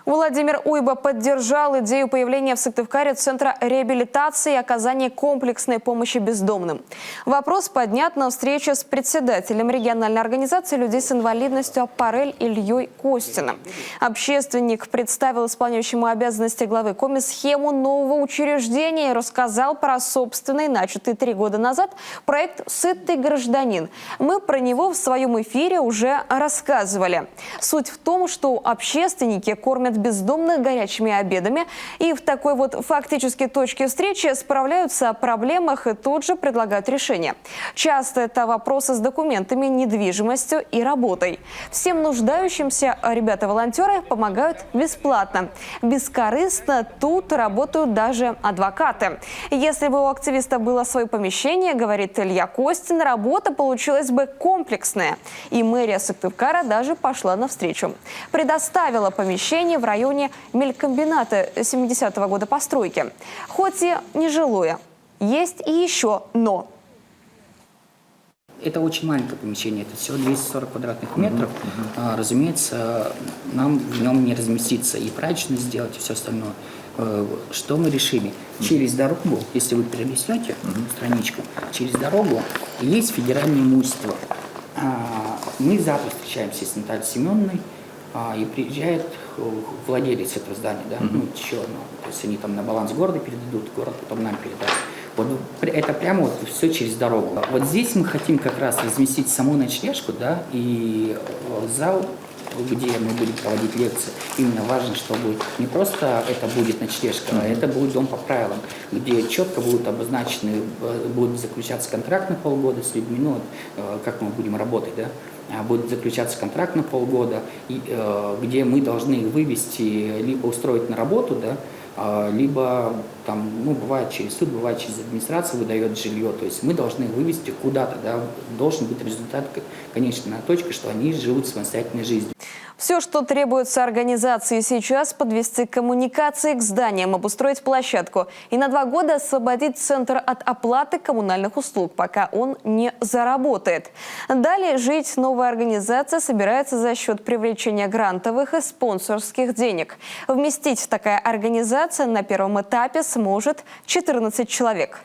Владимир Уйба поддержал идею появления в Сыктывкаре центра реабилитации и оказания комплексной помощи бездомным. Вопрос поднят на встрече с председателем региональной организации людей с инвалидностью «Аппарель» Ильей Костиным. Общественник представил исполняющему обязанности главы Коми схему нового учреждения и рассказал про собственный, начатый 3 года назад, проект «Сытый гражданин». Мы про него в своем эфире уже рассказывали. Суть в том, что общественники кормят бездомных горячими обедами и в такой вот фактически точке встречи справляются о проблемах и тут же предлагают решения. Часто это вопросы с документами, недвижимостью и работой. Всем нуждающимся ребята-волонтеры помогают бесплатно. Бескорыстно тут работают даже адвокаты. Если бы у активиста было свое помещение, говорит Илья Костин, работа получилась бы комплексная. И мэрия Сыктывкара даже пошла навстречу. Предоставила помещение в районе мелькомбината 70-го года постройки. Хоть и нежилое, есть и еще «но». Это очень маленькое помещение, это всего 240 квадратных метров. Разумеется, нам в нем не разместиться и прачечную сделать, и все остальное. Что мы решили? Через дорогу, если вы перелистете страничку, через дорогу есть федеральное имущество. Мы завтра встречаемся с Натальей Семеновной, и приезжает владелец этого здания, да, еще одно. То есть они там на баланс города передадут, город потом нам передаст. Вот это прямо вот все через дорогу. Вот здесь мы хотим как раз разместить саму ночлежку, да, и зал, где мы будем проводить лекции. Именно важно, чтобы не просто это будет ночлежка, а это будет дом по правилам, где четко будут обозначены, будет заключаться контракт на полгода с людьми, ну, как мы будем работать, да. Будет заключаться контракт на полгода, где мы должны их вывести, либо устроить на работу, да, либо там, ну, бывает через суд, бывает через администрацию выдает жилье. То есть мы должны их вывести куда-то, да, должен быть результат, конечная точка, что они живут самостоятельной жизнью. Все, что требуется организации сейчас, подвести коммуникации к зданиям, обустроить площадку и на 2 года освободить центр от оплаты коммунальных услуг, пока он не заработает. Далее жить новая организация собирается за счет привлечения грантовых и спонсорских денег. Вместить такая организация на первом этапе сможет 14 человек.